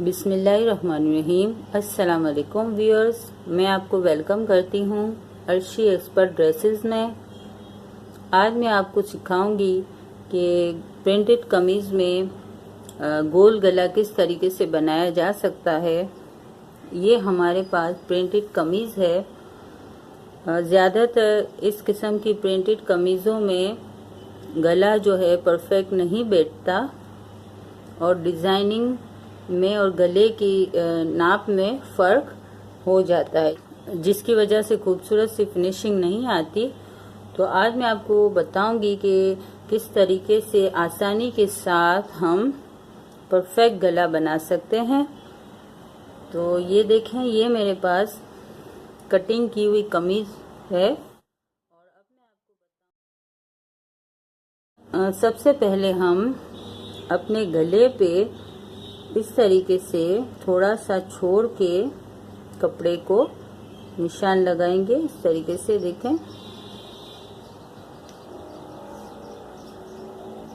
बिस्मिल्लाहिर्रहमानिर्रहीम। अस्सलाम वालेकुम व्यूअर्स, मैं आपको वेलकम करती हूँ अर्शी एक्सपर्ट ड्रेसेस में। आज मैं आपको सिखाऊंगी कि प्रिंटेड कमीज़ में गोल गला किस तरीके से बनाया जा सकता है। ये हमारे पास प्रिंटेड कमीज़ है। ज़्यादातर इस किस्म की प्रिंटेड कमीज़ों में गला जो है परफेक्ट नहीं बैठता और डिज़ाइनिंग में और गले की नाप में फ़र्क हो जाता है, जिसकी वजह से खूबसूरत सी फिनिशिंग नहीं आती। तो आज मैं आपको बताऊंगी कि किस तरीके से आसानी के साथ हम परफेक्ट गला बना सकते हैं। तो ये देखें, ये मेरे पास कटिंग की हुई कमीज़ है। और अब मैं आपको सबसे पहले हम अपने गले पे इस तरीके से थोड़ा सा छोड़ के कपड़े को निशान लगाएंगे। इस तरीके से देखें,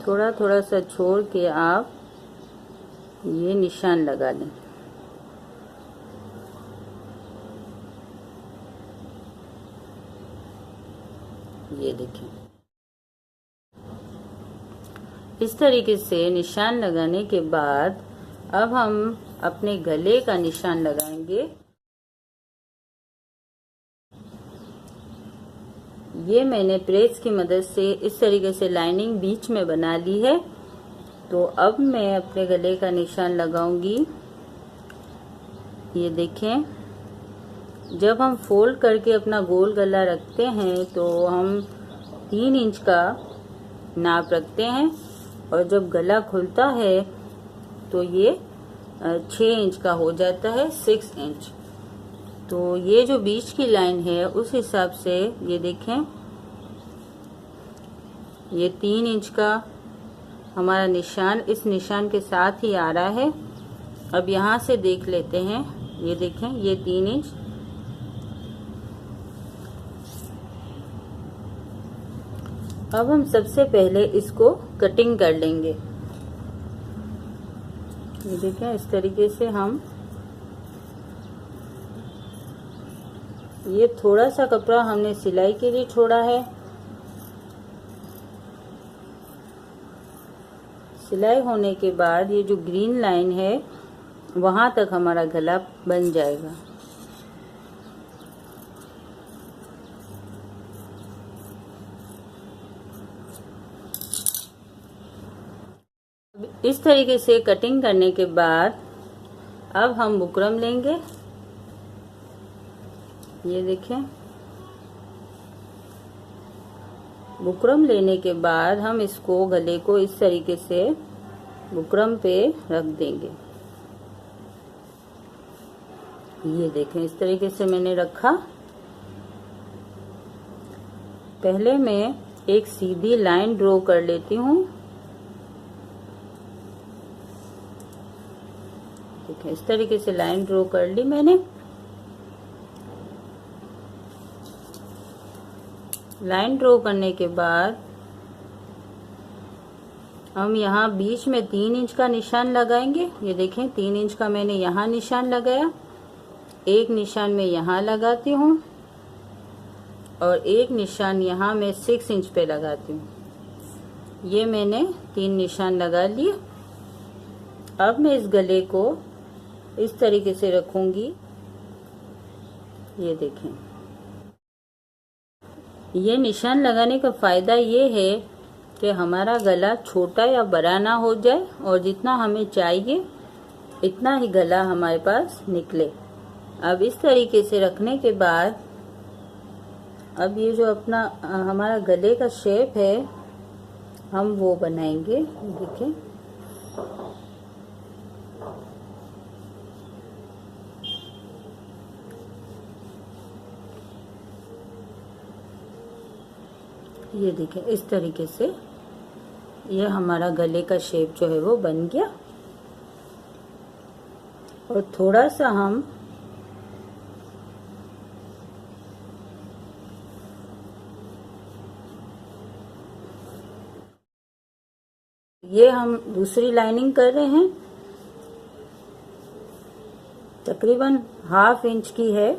थोड़ा थोड़ा सा छोड़ के आप ये निशान लगा लें। ये देखें, इस तरीके से निशान लगाने के बाद अब हम अपने गले का निशान लगाएंगे। ये मैंने प्रेस की मदद से इस तरीके से लाइनिंग बीच में बना ली है। तो अब मैं अपने गले का निशान लगाऊंगी। ये देखें, जब हम फोल्ड करके अपना गोल गला रखते हैं तो हम 3 इंच का नाप रखते हैं और जब गला खुलता है तो ये 6 इंच का हो जाता है, 6 इंच। तो ये जो बीच की लाइन है उस हिसाब से ये देखें, ये 3 इंच का हमारा निशान इस निशान के साथ ही आ रहा है। अब यहाँ से देख लेते हैं, ये देखें, ये 3 इंच। अब हम सबसे पहले इसको कटिंग कर लेंगे। ये देखें, इस तरीके से हम ये थोड़ा सा कपड़ा हमने सिलाई के लिए छोड़ा है। सिलाई होने के बाद ये जो ग्रीन लाइन है वहां तक हमारा गला बन जाएगा। इस तरीके से कटिंग करने के बाद अब हम बुकरम लेंगे। ये देखें, बुकरम लेने के बाद हम इसको गले को इस तरीके से बुकरम पे रख देंगे। ये देखें, इस तरीके से मैंने रखा। पहले मैं एक सीधी लाइन ड्रॉ कर लेती हूँ। ठीक है, इस तरीके से लाइन ड्रॉ कर ली मैंने। लाइन ड्रॉ करने के बाद हम यहाँ बीच में 3 इंच का निशान लगाएंगे। ये देखें, 3 इंच का मैंने यहाँ निशान लगाया। एक निशान मैं यहाँ लगाती हूँ और एक निशान यहाँ मैं 6 इंच पे लगाती हूँ। ये मैंने 3 निशान लगा लिए। अब मैं इस गले को इस तरीके से रखूंगी। ये देखें, ये निशान लगाने का फायदा ये है कि हमारा गला छोटा या बड़ा ना हो जाए और जितना हमें चाहिए इतना ही गला हमारे पास निकले। अब इस तरीके से रखने के बाद अब ये जो अपना हमारा गले का शेप है हम वो बनाएंगे। देखें, ये देखें, इस तरीके से ये हमारा गले का शेप जो है वो बन गया। और थोड़ा सा हम ये हम दूसरी लाइनिंग कर रहे हैं। तकरीबन ½ इंच की है।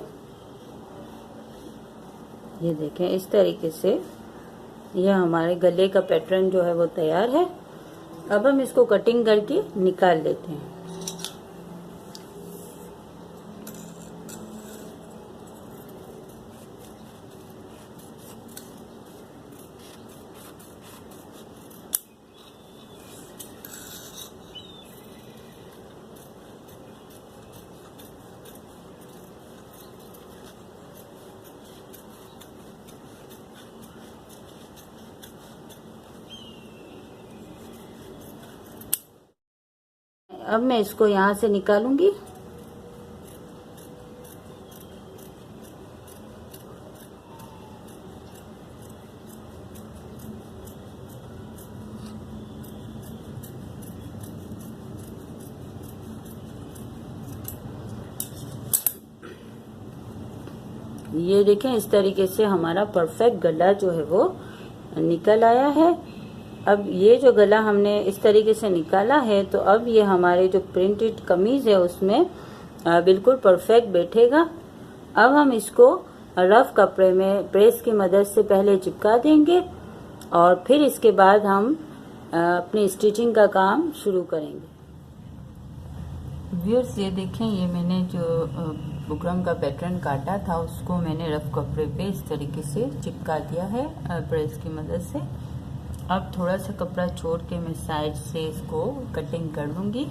ये देखें, इस तरीके से ये हमारे गले का पैटर्न जो है वो तैयार है। अब हम इसको कटिंग करके निकाल लेते हैं। अब मैं इसको यहाँ से निकालूंगी। ये देखें, इस तरीके से हमारा परफेक्ट गला जो है वो निकल आया है। अब ये जो गला हमने इस तरीके से निकाला है, तो अब ये हमारे जो प्रिंटेड कमीज है उसमें बिल्कुल परफेक्ट बैठेगा। अब हम इसको रफ कपड़े में प्रेस की मदद से पहले चिपका देंगे और फिर इसके बाद हम अपनी स्टिचिंग का काम शुरू करेंगे। व्यूअर्स, ये देखें, ये मैंने जो बुकरम का पैटर्न काटा था उसको मैंने रफ कपड़े पे इस तरीके से चिपका दिया है प्रेस की मदद से। अब थोड़ा सा कपड़ा छोड़ के मैं साइड से इसको कटिंग कर लूंगी।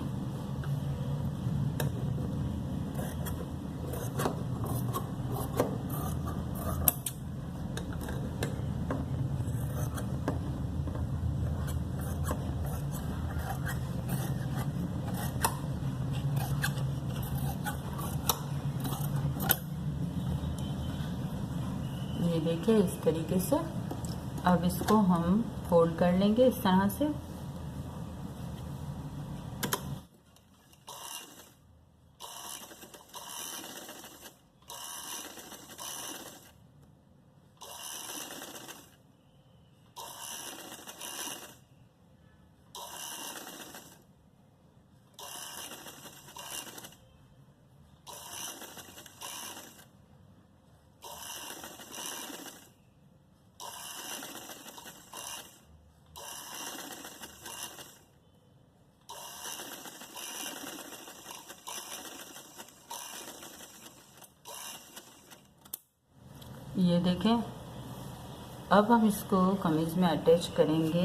ये देखिए, इस तरीके से अब इसको हम फोल्ड कर लेंगे इस तरह से। ये देखें, अब हम इसको कमीज में अटैच करेंगे।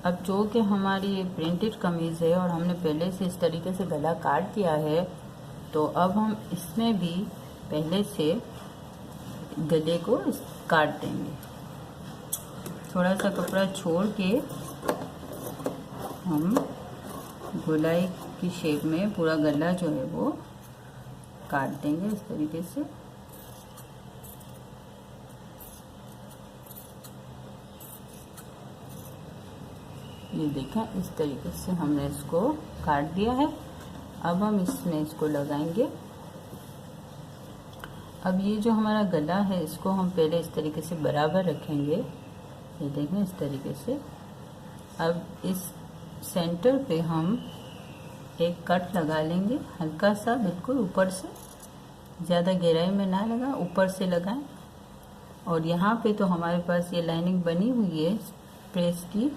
अब जो कि हमारी ये प्रिंटेड कमीज है और हमने पहले से इस तरीके से गला काट दिया है, तो अब हम इसमें भी पहले से गले को काट देंगे। थोड़ा सा कपड़ा छोड़ के हम गोलाई की शेप में पूरा गला जो है वो काट देंगे इस तरीके से। ये देखा, इस तरीके से हमने इसको काट दिया है। अब हम इसमें इसको लगाएंगे। अब ये जो हमारा गला है इसको हम पहले इस तरीके से बराबर रखेंगे। ये देखें, इस तरीके से। अब इस सेंटर पे हम एक कट लगा लेंगे, हल्का सा, बिल्कुल ऊपर से, ज़्यादा गहराई में ना लगा, ऊपर से लगाएं। और यहाँ पे तो हमारे पास ये लाइनिंग बनी हुई है प्रेस की।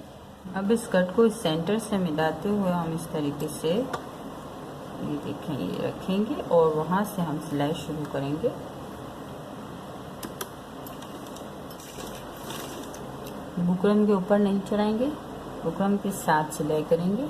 अब इस कट को इस सेंटर से मिलाते हुए हम इस तरीके से, ये देखें, ये रखेंगे और वहाँ से हम सिलाई शुरू करेंगे। बुकरम के ऊपर नहीं चढ़ाएंगे, बुकरम के साथ सिलाई करेंगे।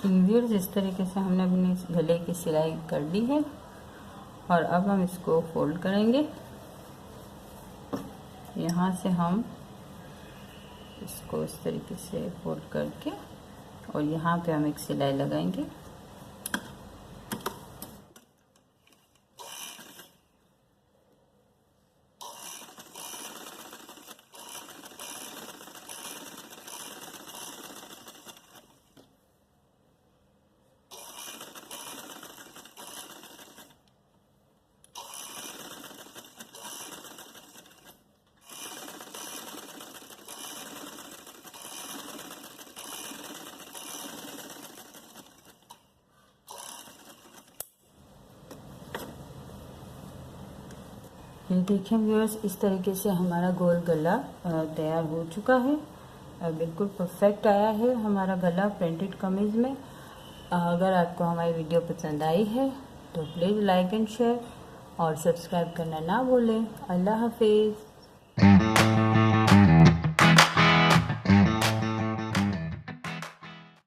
व्यूअर्स, इस तरीके से हमने अपने गले की सिलाई कर दी है और अब हम इसको फोल्ड करेंगे। यहाँ से हम इसको इस तरीके से फोल्ड करके और यहाँ पे हम एक सिलाई लगाएंगे। ये देखिए व्यूअर्स, इस तरीके से हमारा गोल गला तैयार हो चुका है। बिल्कुल परफेक्ट आया है हमारा गला प्रिंटेड कमीज में। अगर आपको हमारी वीडियो पसंद आई है तो प्लीज़ लाइक एंड शेयर और सब्सक्राइब करना ना भूलें। अल्लाह हाफिज़।